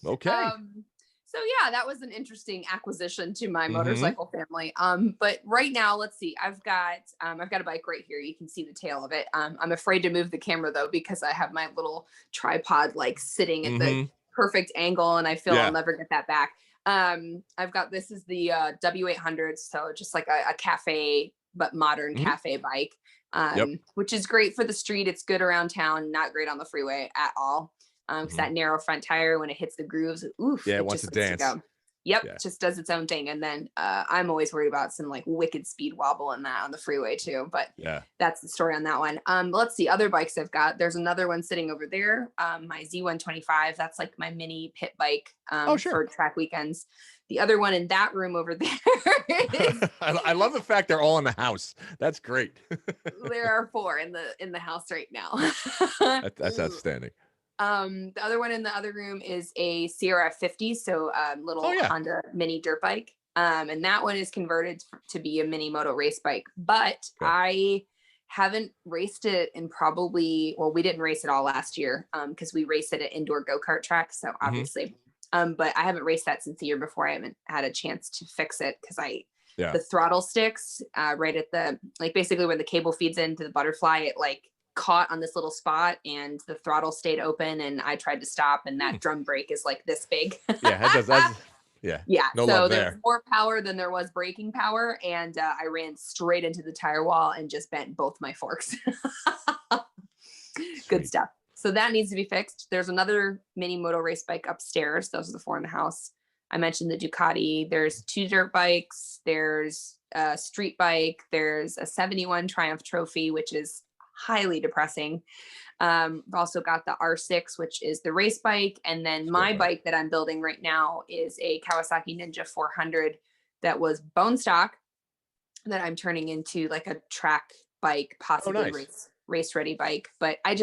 Okay. um, so yeah, that was an interesting acquisition to my Mm-hmm. motorcycle family. But right now, let's see. I've got a bike right here. You can see the tail of it. I'm afraid to move the camera though because I have my little tripod like sitting at the Mm-hmm. perfect angle, and I feel I'll Yeah. never get that back. I've got this is the W800, so just like a cafe but modern Mm-hmm. cafe bike, Yep. which is great for the street. It's good around town, not great on the freeway at all. Because Mm-hmm. that narrow front tire, when it hits the grooves, oof, Yeah, it it wants to just likes to dance. go. Yep, Yeah. just does its own thing. And then I'm always worried about some like wicked speed wobble in that on the freeway too. But Yeah. that's the story on that one. Let's see other bikes I've got. There's another one sitting over there. My Z125. That's like my mini pit bike Oh, sure. for track weekends. The other one in that room over there is I love the fact they're all in the house. That's great. there are four in the house right now. That's outstanding. The other one in the other room is a CRF 50, so little Oh yeah. Honda mini dirt bike. And that one is converted to be a mini moto race bike, but Okay. I haven't raced it in probably, well, we didn't race it all last year because we raced it at indoor go-kart track. So obviously, but I haven't raced that since the year before. I haven't had a chance to fix it because the throttle sticks right at the, like basically where the cable feeds into the butterfly, it like caught on this little spot and the throttle stayed open and I tried to stop and that drum brake is like this big. Yeah, that does. Yeah. No So love there there. was more power than there was braking power. And I ran straight into the tire wall and just bent both my forks. Good stuff. So that needs to be fixed. There's another mini moto race bike upstairs. Those are the 4 in the house. I mentioned the Ducati. There's 2 dirt bikes. There's a street bike. There's a 71 Triumph Trophy, which is highly depressing. I've also got the R6, which is the race bike. And then my bike that I'm building right now is a Kawasaki Ninja 400 that was bone stock that I'm turning into like a track bike, possibly race ready bike. But I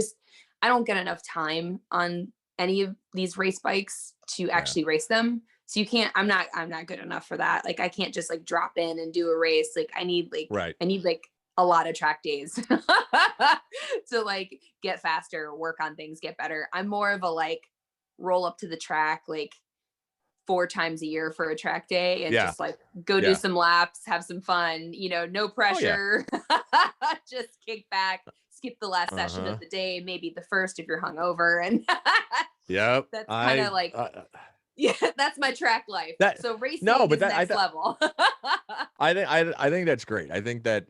don't get enough time on any of these race bikes to actually race them. So I'm not good enough for that. Like I can't just like drop in and do a race. Like I need a lot of track days to like get faster, work on things, get better. I'm more of a like roll up to the track like 4 times a year for a track day and just like go do some laps, have some fun, no pressure, just kick back, skip the last session of the day, maybe the first if you're hungover. And that's kind of like, that's my track life. So racing is next level. I think that's great. I think that,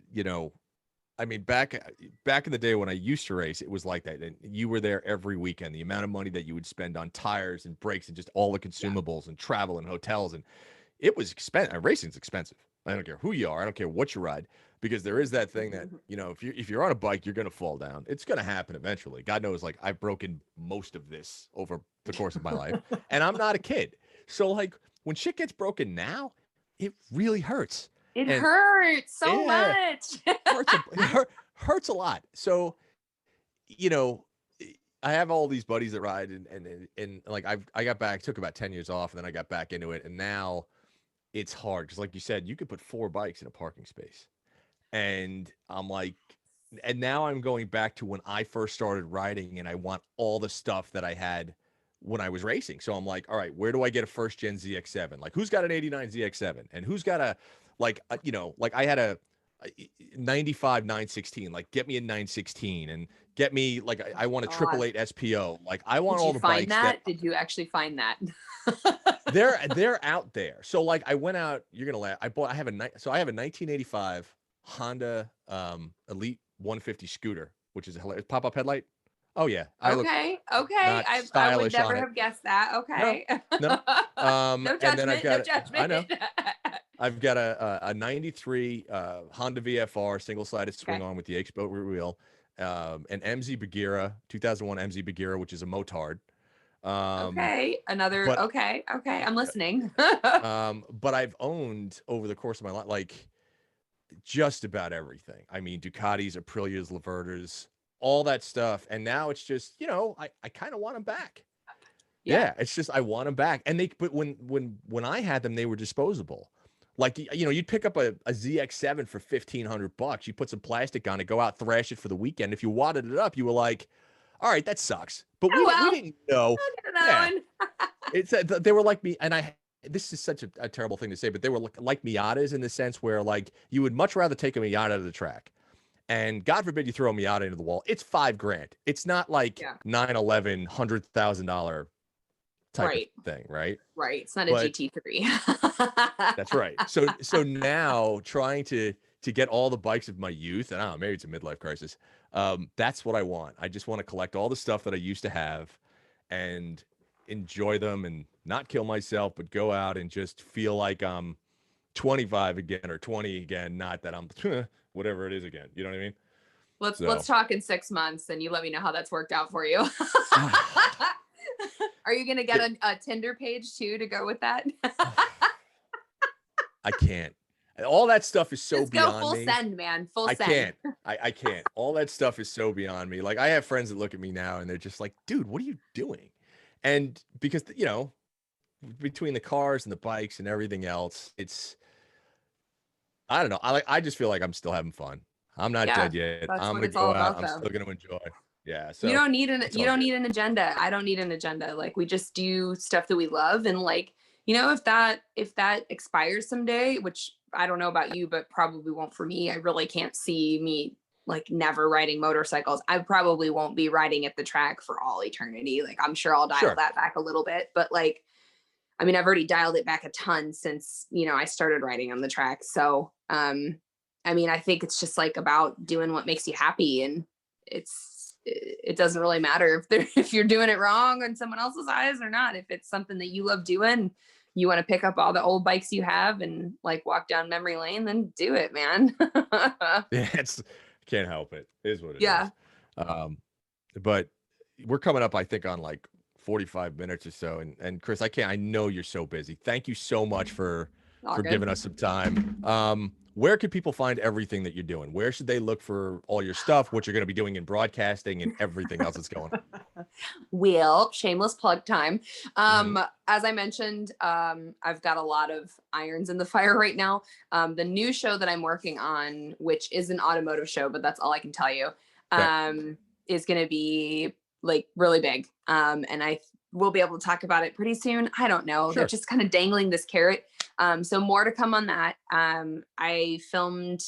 I mean, back in the day when I used to race, it was like that. And you were there every weekend. The amount of money that you would spend on tires and brakes and just all the consumables and travel and hotels, and it was expensive. Racing's expensive. I don't care who you are. I don't care what you ride, because there is that thing that, if you're on a bike, you're going to fall down. It's going to happen eventually. God knows, like I've broken most of this over the course of my life, and I'm not a kid. So like when shit gets broken now, it really hurts. It hurts so much. hurts a lot. So, I have all these buddies that ride and like I got back, took about 10 years off, and then I got back into it. And now it's hard because like you said, you could put 4 bikes in a parking space. And I'm like, and now I'm going back to when I first started riding and I want all the stuff that I had when I was racing. So I'm like, all right, where do I get a first gen ZX7? Like who's got an 89 ZX7 and who's got a, like I had a 95 916, like get me a 916 and get me like I want a 888 SPO. Like I want all the bikes. Did you actually find that? they're out there. So like I went out, you're gonna laugh. I have a 1985 Honda Elite 150 scooter, which is a hilarious pop-up headlight. Oh yeah. I would never have guessed that. Okay. No. No judgment. No judgment. I know. I've got a 93 Honda VFR single-sided swing on with the H-boat rear wheel, an MZ Bagheera, 2001 MZ Bagheera, which is a motard. Okay. I'm listening. But I've owned over the course of my life, like just about everything. I mean, Ducatis, Aprilias, Lavertas, all that stuff. And now it's just, I kind of want them back. Yeah. It's just, I want them back. And but when I had them, they were disposable. Like, you'd pick up a ZX7 for $1,500. You put some plastic on it, go out, thrash it for the weekend. If you wadded it up, you were like, all right, that sucks. But we didn't know. They were like me. And this is such a terrible thing to say, but they were like Miatas in the sense where like you would much rather take a Miata to the track. And God forbid you throw a Miata into the wall. It's $5,000. It's not like 911, $100,000 type of thing, right? Right. It's not a GT3. That's right. So now trying to get all the bikes of my youth, and I don't know, maybe it's a midlife crisis. That's what I want. I just want to collect all the stuff that I used to have and enjoy them and not kill myself, but go out and just feel like I'm 25 again or 20 again. Not that I'm whatever it is again. You know what I mean? Let's talk in 6 months and you let me know how that's worked out for you. Are you going to get a Tinder page too to go with that? I can't. All that stuff is so Just go beyond full me. send, man. Full I send. can't. I can't. All that stuff is so beyond me. Like I have friends that look at me now and they're just like, dude, what are you doing? And because, you know, between the cars and the bikes and everything else, I don't know. I just feel like I'm still having fun. I'm not Yeah, dead yet. that's I'm what gonna it's all go out. about, I'm though. still gonna enjoy. Yeah. You So don't need it's you all don't good. need an agenda. I don't need an agenda. Like we just do stuff that we love, and like, you know, if that expires someday, which I don't know about you, but probably won't for me. I really can't see me like never riding motorcycles. I probably won't be riding at the track for all eternity. Like I'm sure I'll dial Sure. that back a little bit, but like, I mean, I've already dialed it back a ton since, you know, I started riding on the track. So, I mean, I think it's just like about doing what makes you happy, and it doesn't really matter if you're doing it wrong in someone else's eyes or not. If it's something that you love doing, you want to pick up all the old bikes you have and like walk down memory lane, then do it, man. Yeah, can't help it. It is what it Yeah. is. But we're coming up, I think, on like 45 minutes or so. And Chris, I know you're so busy. Thank you so much for All good. giving us some time. Where could people find everything that you're doing? Where should they look for all your stuff, what you're going to be doing in broadcasting and everything else that's going on? Well, shameless plug time. As I mentioned, I've got a lot of irons in the fire right now. The new show that I'm working on, which is an automotive show, but that's all I can tell you, is going to be like really big. And I will be able to talk about it pretty soon. I don't know. Sure. They're just kind of dangling this carrot. So more to come on that. I filmed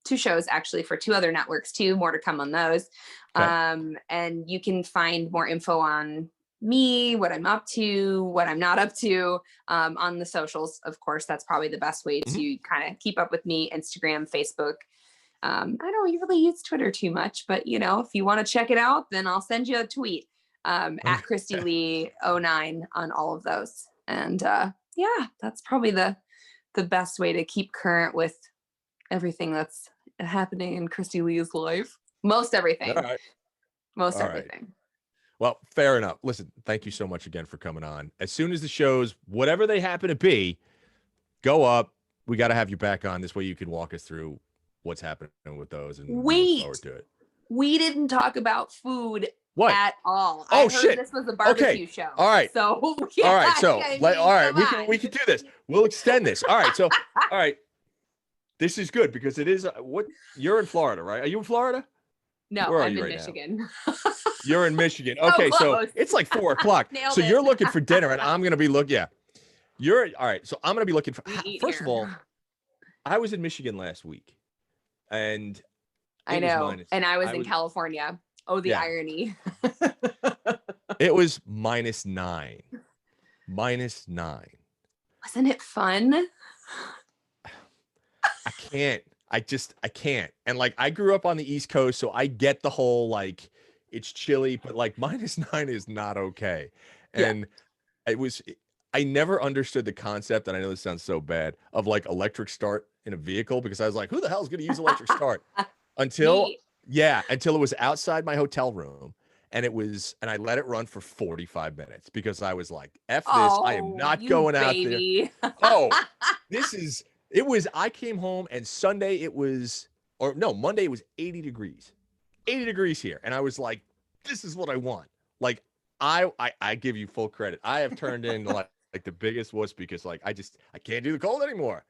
two shows actually for two other networks too. More to come on those. Okay. And you can find more info on me, what I'm up to, what I'm not up to, on the socials. Of course, that's probably the best way to kind of keep up with me. Instagram, Facebook. I don't really use Twitter too much, but you know, if you want to check it out, then I'll send you a tweet, at Christy Lee 09 on all of those. And, yeah, that's probably the best way to keep current with everything that's happening in Christy Lee's life. Most everything. All right. Most All right. everything. Well, fair enough. Listen, thank you so much again for coming on. As soon as the shows, whatever they happen to be, go up, we got to have you back on. This way you can walk us through what's happening with those, and we look forward to it. We didn't talk about food at all. Oh, I heard shit. This was a barbecue show. All right. So yeah, all right. So I mean, all right, we can do this. We'll extend this. All right. So all right. This is good because it is what you're in Florida, right? Are you in Florida? No, Where are I'm you in right Michigan. You're in Michigan. Okay, so it's like 4 o'clock. So you're looking for dinner, and I'm gonna be looking. Yeah, you're all right. So I'm gonna be looking for. First of all, I was in Michigan last week, and I know, and I was in California. Oh, the irony. It was -9. -9. Wasn't it fun? I can't. I can't. And like I grew up on the East Coast, so I get the whole like it's chilly, but like -9 is not okay. And I never understood the concept, and I know this sounds so bad, of like electric start in a vehicle, because I was like, who the hell is going to use electric start? Until it was outside my hotel room, and I let it run for 45 minutes because I was like, F this, I am not going out there. Oh, I came home, and Monday it was 80 degrees. 80 degrees here. And I was like, this is what I want. Like I give you full credit. I have turned into like the biggest wuss because like I can't do the cold anymore.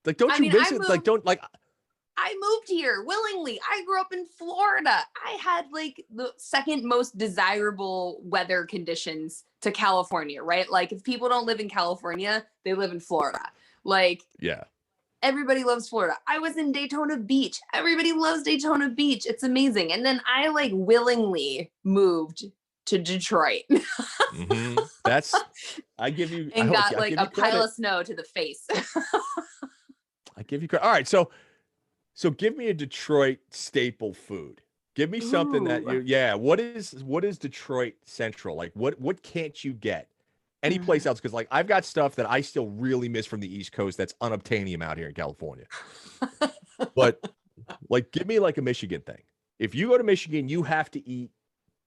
Like don't you miss it? I moved here willingly. I grew up in Florida. I had like the second most desirable weather conditions to California, right? Like if people don't live in California, they live in Florida. Like, yeah, everybody loves Florida. I was in Daytona Beach. Everybody loves Daytona Beach. It's amazing. And then I like willingly moved to Detroit. I give you, and got like a pile of snow to the face. I give you credit. All right. So give me a Detroit staple food. Give me something that what is Detroit Central? Like what can't you get any place else? Because like I've got stuff that I still really miss from the East Coast that's unobtainium out here in California. But like give me like a Michigan thing. If you go to Michigan, you have to eat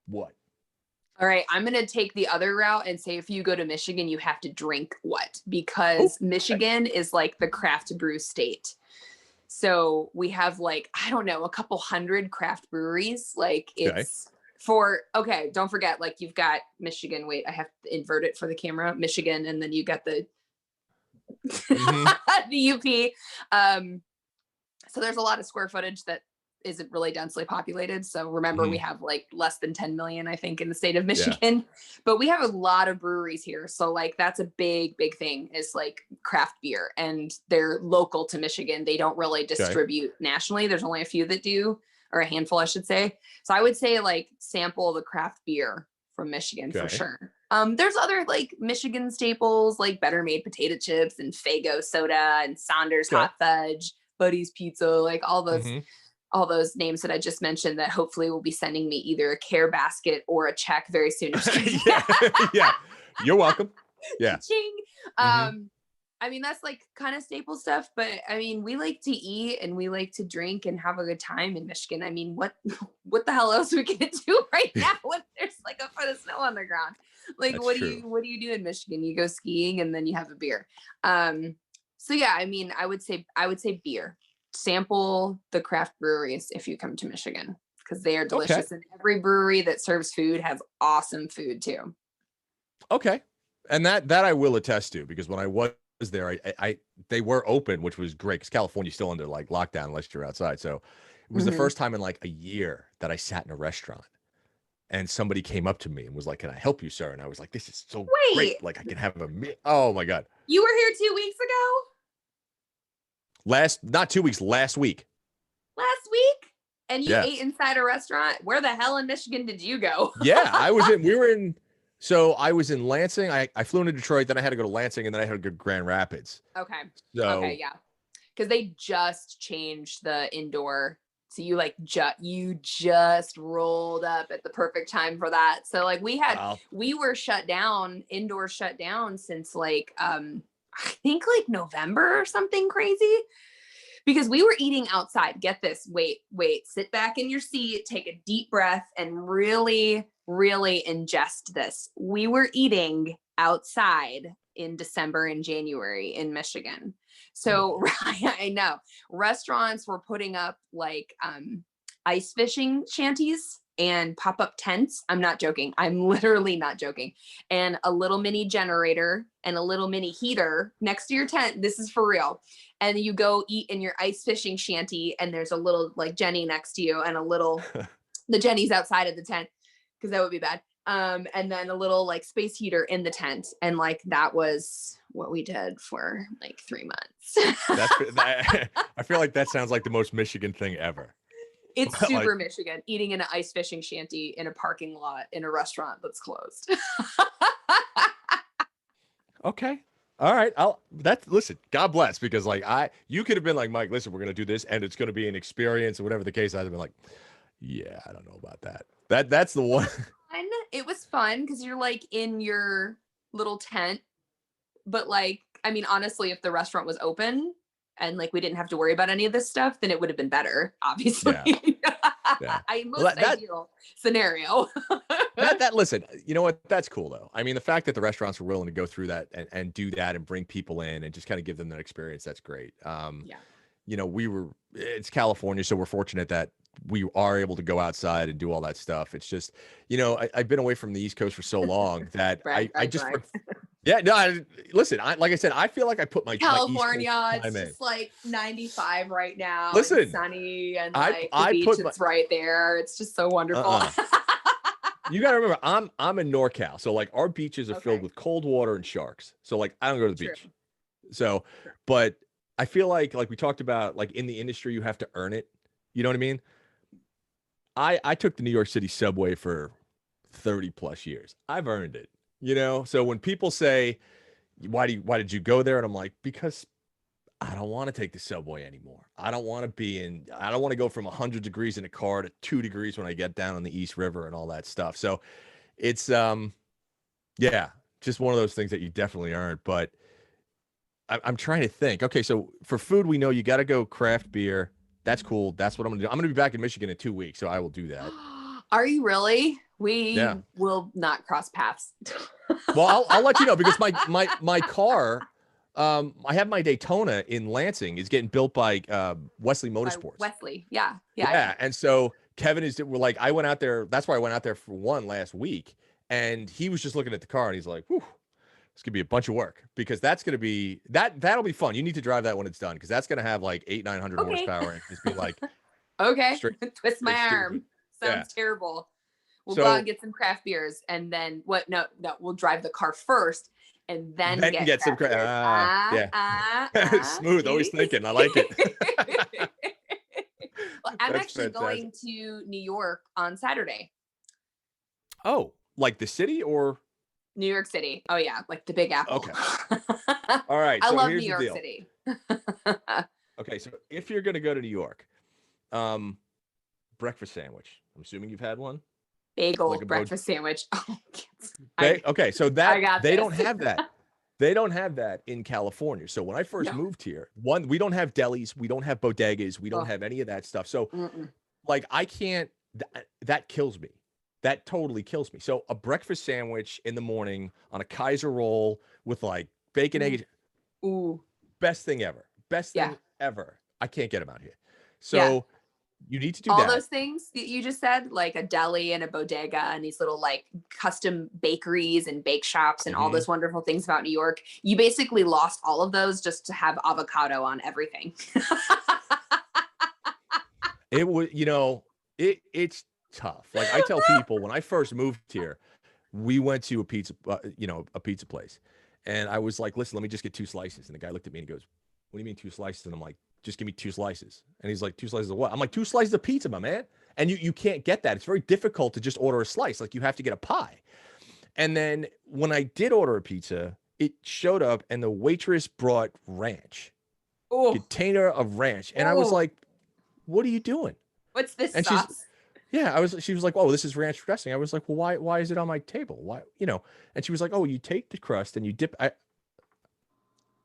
what? All right, I'm going to take the other route and say if you go to Michigan, you have to drink what? Oh, Because okay. Michigan is like the craft brew state. So we have like, I don't know, a couple hundred craft breweries. Like Okay. it's okay, don't forget, like you've got Michigan. Wait, I have to invert it for the camera. Michigan, and then you got the Mm-hmm. the UP. So there's a lot of square footage that isn't really densely populated. So remember, we Mm-hmm. have like less than 10 million, I think, in the state of Yeah. Michigan, but we have a lot of breweries here. So like that's a big, big thing is like craft beer, and they're local to Michigan. They don't really distribute nationally. There's only a few that do, or a handful, I should say. So I would say like sample the craft beer from Michigan for sure. There's other like Michigan staples like Better Made potato chips and Faygo soda and Saunders hot fudge, Buddy's pizza, like all those names that I just mentioned that hopefully will be sending me either a care basket or a check very soon. Yeah. Yeah. You're welcome. Yeah. Ching. Mm-hmm. I mean, that's like kind of staple stuff, but I mean, we like to eat and we like to drink and have a good time in Michigan. I mean, what the hell else are we gonna do right now when there's like a foot of snow on the ground? Like, That's what true. do you do in Michigan? You go skiing and then you have a beer. So yeah, I mean, I would say beer. Sample the craft breweries if you come to Michigan, because they are delicious. And every brewery that serves food has awesome food too. Okay. And that I will attest to, because when I was there, they were open, which was great, because California's still under like lockdown unless you're outside. So it was the first time in like a year that I sat in a restaurant and somebody came up to me and was like, "Can I help you, sir?" And I was like, "This is so great. Like I can have a meal." Oh my God. You were here 2 weeks ago? Not 2 weeks, last week. Last week? And you ate inside a restaurant? Where the hell in Michigan did you go? Yeah, I was in Lansing. I flew into Detroit, then I had to go to Lansing, and then I had to go to Grand Rapids. Okay. So, okay, yeah. Because they just changed the indoor. So you like you just rolled up at the perfect time for that. So like we were shut down, indoors shut down since like I think like November or something crazy, because we were eating outside. Get this. Wait, sit back in your seat, take a deep breath, and really, really ingest this. We were eating outside in December and January in Michigan. So I know restaurants were putting up like ice fishing shanties and pop-up tents. I'm not joking. I'm literally not joking. And a little mini generator and a little mini heater next to your tent. This is for real. And you go eat in your ice fishing shanty, and there's a little like Jenny next to you, and a little, the Jenny's outside of the tent, because that would be bad. And then a little like space heater in the tent. And like, that was what we did for like 3 months. I feel like that sounds like the most Michigan thing ever. It's super Michigan, eating in an ice fishing shanty in a parking lot in a restaurant that's closed. Okay. All right. Listen, God bless, because like you could have been like, "Mike, listen, we're going to do this and it's going to be an experience," or whatever the case. I'd have been like, "Yeah, I don't know about that." That's the one. It was fun because you're like in your little tent, but like, I mean, honestly, if the restaurant was open and like we didn't have to worry about any of this stuff, then it would have been better, obviously. Yeah. Ideal scenario. Listen, you know what? That's cool though. I mean, the fact that the restaurants were willing to go through that and do that and bring people in and just kind of give them that experience, that's great. You know, it's California, so we're fortunate that we are able to go outside and do all that stuff. It's just, you know, I've been away from the East Coast for so long that I just, yeah, no, listen, like I said, I feel like I put my California, it's just like 95 right now. Listen, and sunny, and like the beach is right there. It's just so wonderful. You got to remember, I'm in NorCal, so like our beaches are filled with cold water and sharks. So like I don't go to the beach. So, but I feel like we talked about, like in the industry, you have to earn it. You know what I mean? I took the New York City subway for 30 plus years. I've earned it, you know? So when people say, why did you go there? And I'm like, because I don't want to take the subway anymore. I don't want to go from 100 degrees in a car to 2 degrees when I get down on the East River and all that stuff. So it's, just one of those things that you definitely earned. But I'm trying to think. Okay, so for food, we know you got to go craft beer. That's cool. That's what I'm going to do. I'm going to be back in Michigan in 2 weeks, so I will do that. Are you really? We Yeah. will not cross paths. Well, I'll let you know because my car, I have my Daytona in Lansing is getting built by Wesley By Motorsports. Wesley. Yeah. Yeah. And so Kevin we're like, I went out there. That's why I went out there for one last week. And he was just looking at the car and he's like, whew, it's gonna be a bunch of work because that's gonna be that'll be fun. You need to drive that when it's done because that's gonna have like 800-900 Okay. horsepower and just be like, okay. straight, Twist my straight arm. Sounds terrible. We'll So- go out and get some craft beers and then no, we'll drive the car first and then get some craft beers. yeah. Smooth, always thinking. I like it. Well, I'm That's actually going to New York on Saturday. Oh, like the city or New York City. Oh yeah, like the Big Apple. Okay. All right. I So love here's New the York deal. City. Okay, so if you're gonna go to New York, breakfast sandwich. I'm assuming you've had one. Bagel Like a breakfast sandwich. Okay, so that they don't this. have that. They don't have that in California. So when I first moved here, we don't have delis, we don't have bodegas, we don't have any of that stuff. So like I can't that kills me. That totally kills me. So a breakfast sandwich in the morning on a Kaiser roll with like bacon, egg. Ooh. Best thing ever. Best thing ever. I can't get them out here. So Yeah. you need to do all that. those things that you just said, like a deli and a bodega and these little like custom bakeries and bake shops and all those wonderful things about New York. You basically lost all of those just to have avocado on everything. It would, it's tough. Like I tell people when I first moved here, we went to a pizza place. And I was like, listen, let me just get 2 slices. And the guy looked at me and he goes, what do you mean 2 slices? And I'm like, just give me 2 slices. And he's like, 2 slices of what? I'm like, 2 slices of pizza, my man. And you can't get that. It's very difficult to just order a slice. Like you have to get a pie. And then when I did order a pizza, it showed up and the waitress brought ranch. Container of ranch. And I was like, what are you doing? What's this and sauce? She was like, oh, this is ranch dressing. I was like, well, why is it on my table? Why, and she was like, oh, you take the crust and you dip.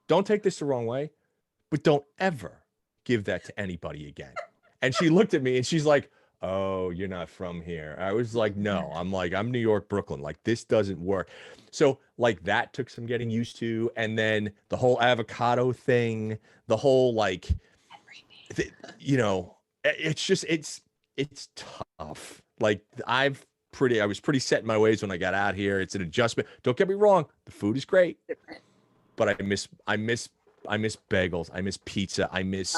Don't take this the wrong way, but don't ever give that to anybody again. And she looked at me and she's like, oh, you're not from here. I was like, no, I'm New York, Brooklyn. Like this doesn't work. So like that took some getting used to. And then the whole avocado thing, the whole like, it's tough. Like I was pretty set in my ways when I got out here. It's an adjustment. Don't get me wrong. The food is great, but I miss bagels. I miss pizza. I miss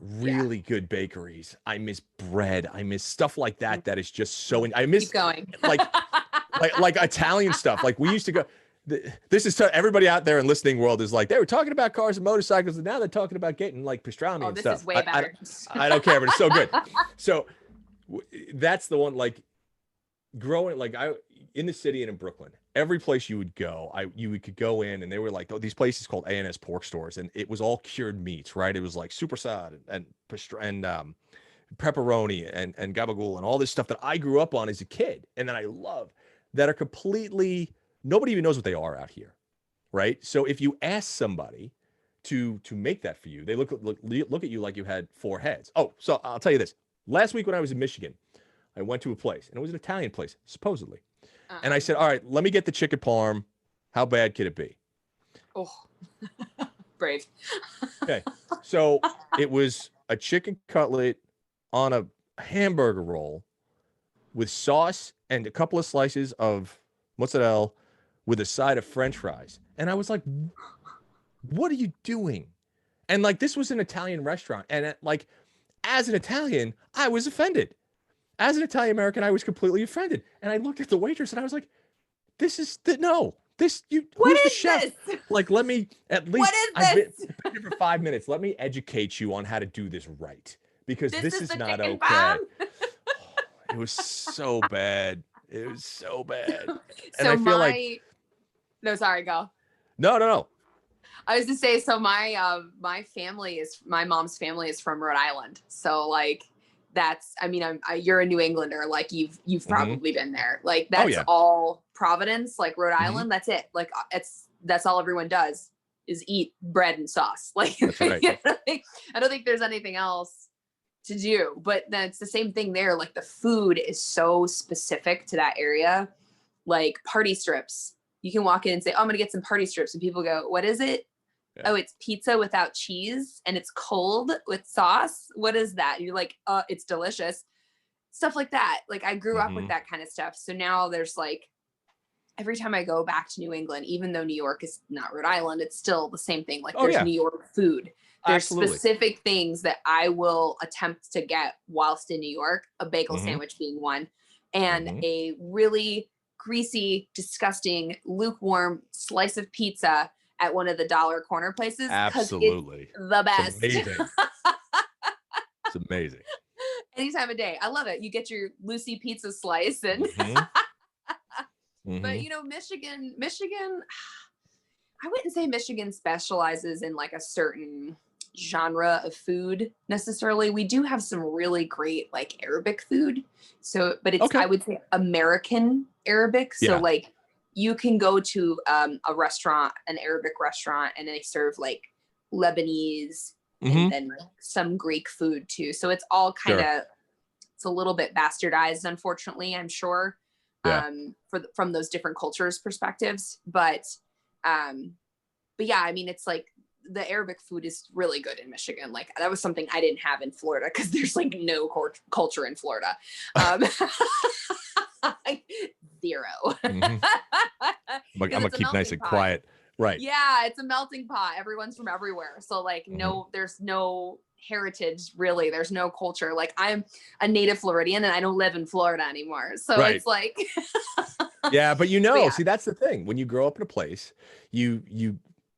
really good bakeries. I miss bread. I miss stuff like that. That is just so, I miss Keep going. like Italian stuff. Like we used to go, this is everybody out there in listening world is like, they were talking about cars and motorcycles and now they're talking about getting like pastrami and stuff. This is way better. I don't care, but it's so good. So that's the one, like growing, like in the city and in Brooklyn, every place you would go, you could go in and they were like, these places called A&S pork stores. And it was all cured meats, right? It was like supersad and pepperoni and gabagool and all this stuff that I grew up on as a kid. And that I love that are completely, nobody even knows what they are out here. Right. So if you ask somebody to make that for you, they look at you like you had 4 heads. Oh, so I'll tell you this. Last week when I was in Michigan, I went to a place and it was an Italian place, supposedly. And I said, all right, let me get the chicken parm. How bad could it be? Oh, brave. Okay. So it was a chicken cutlet on a hamburger roll with sauce and a couple of slices of mozzarella with a side of French fries. And I was like, what are you doing? And like, this was an Italian restaurant. And like, as an Italian, I was offended. As an Italian American, I was completely offended. And I looked at the waitress and I was like, who's the chef? This? Like, let me at least, what is this? I've been here for 5 minutes. Let me educate you on how to do this right. Because this is not okay. It was so bad. It was so bad. And I feel like, no, sorry, go. No. I was to say, so my mom's family is from Rhode Island. So like you're a New Englander. Like you've probably been there. Like that's all Providence, like Rhode Island. That's it. Like that's all everyone does is eat bread and sauce. Like that's right. I don't think there's anything else to do. But that's the same thing there. Like the food is so specific to that area. Like party strips. You can walk in and say, oh, I'm going to get some party strips. And people go, what is it? Yeah. Oh, it's pizza without cheese and it's cold with sauce. What is that? You're like, it's delicious. Stuff like that. Like I grew up with that kind of stuff. So now there's like, every time I go back to New England, even though New York is not Rhode Island, it's still the same thing. Like there's New York food. There's specific things that I will attempt to get whilst in New York, a bagel sandwich being one, and a really greasy, disgusting, lukewarm slice of pizza at one of the dollar corner places. Absolutely. It's the best. It's amazing. It's amazing. Any time of day. I love it. You get your Lucy pizza slice and but you know, Michigan, I wouldn't say Michigan specializes in like a certain genre of food necessarily. We do have some really great like Arabic food. So, but it's, I would say American Arabic. So like you can go to a restaurant, an Arabic restaurant, and they serve like Lebanese and then like some Greek food too. So it's all kind of, it's a little bit bastardized, unfortunately, I'm sure. From those different cultures perspectives, but yeah, I mean, it's like the Arabic food is really good in Michigan. Like that was something I didn't have in Florida because there's like no culture in Florida. Zero. I'm gonna keep nice and quiet. Right. Yeah, it's a melting pot. Everyone's from everywhere. So like there's no heritage really. There's no culture. Like I'm a native Floridian and I don't live in Florida anymore. So it's like yeah, but see, that's the thing. When you grow up in a place, you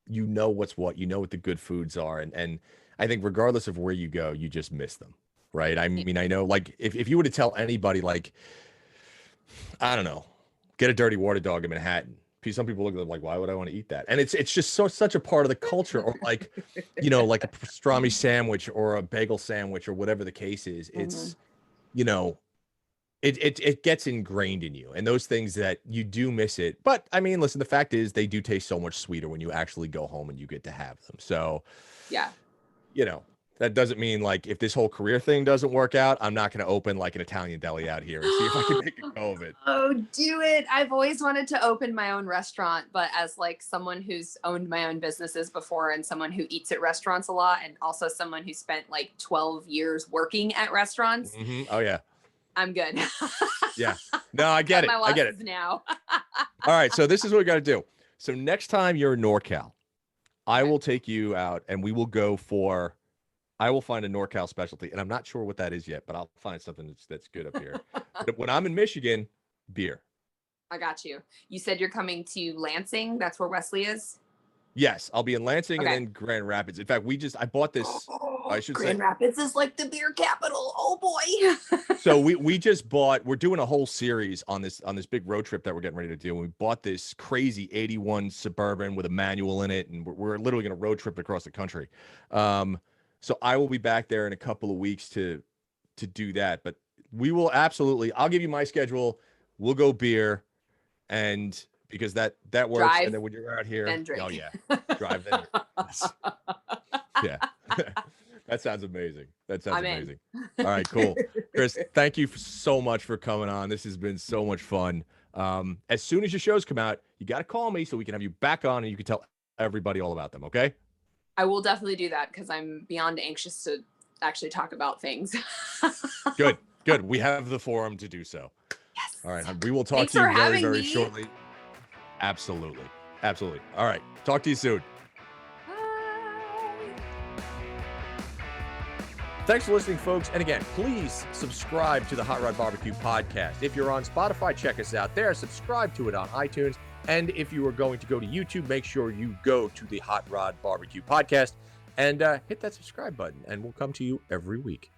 know what's what, you know what the good foods are. And I think regardless of where you go, you just miss them. Right. I mean, I know like if you were to tell anybody like, I don't know, get a dirty water dog in Manhattan. Some people look at them like, why would I want to eat that? And it's just such a part of the culture. Or like, you know, like a pastrami sandwich or a bagel sandwich or whatever the case is. It's, you know, it gets ingrained in you, and those things that you do miss it. But I mean, listen, the fact is they do taste so much sweeter when you actually go home and you get to have them. So yeah, you know, that doesn't mean like if this whole career thing doesn't work out, I'm not going to open like an Italian deli out here and see if I can make a go of it. Oh, do it. I've always wanted to open my own restaurant, but as like someone who's owned my own businesses before and someone who eats at restaurants a lot and also someone who spent like 12 years working at restaurants. Oh yeah. I'm good. Yeah. No, I get it. I get it now. All right. So this is what we got to do. So next time you're in NorCal, I will take you out and we will go for, I will find a NorCal specialty, and I'm not sure what that is yet, but I'll find something that's good up here. But when I'm in Michigan, beer. I got you. You said you're coming to Lansing. That's where Wesley is? Yes, I'll be in Lansing and then Grand Rapids. In fact, I bought this, I should say. Grand Rapids is like the beer capital. Oh boy. So we just bought, we're doing a whole series on this big road trip that we're getting ready to do. And we bought this crazy 81 Suburban with a manual in it. And we're literally going to road trip across the country. So I will be back there in a couple of weeks to do that. But we will absolutely, I'll give you my schedule. We'll go beer, and because that works. Drive, and then when you're out here, oh yeah, drive then. Yeah. That sounds amazing. That sounds amazing. All right, cool. Chris, thank you so much for coming on. This has been so much fun. As soon as your shows come out, you got to call me so we can have you back on and you can tell everybody all about them. Okay. I will definitely do that because I'm beyond anxious to actually talk about things. Good. We have the forum to do so. Yes. All right. We will talk to you very, very shortly. Absolutely. All right. Talk to you soon. Bye. Thanks for listening, folks. And again, please subscribe to the Hot Rod BBQ podcast. If you're on Spotify, check us out there. Subscribe to it on iTunes. And if you are going to go to YouTube, make sure you go to the Hot Rod BBQ podcast and hit that subscribe button, and we'll come to you every week.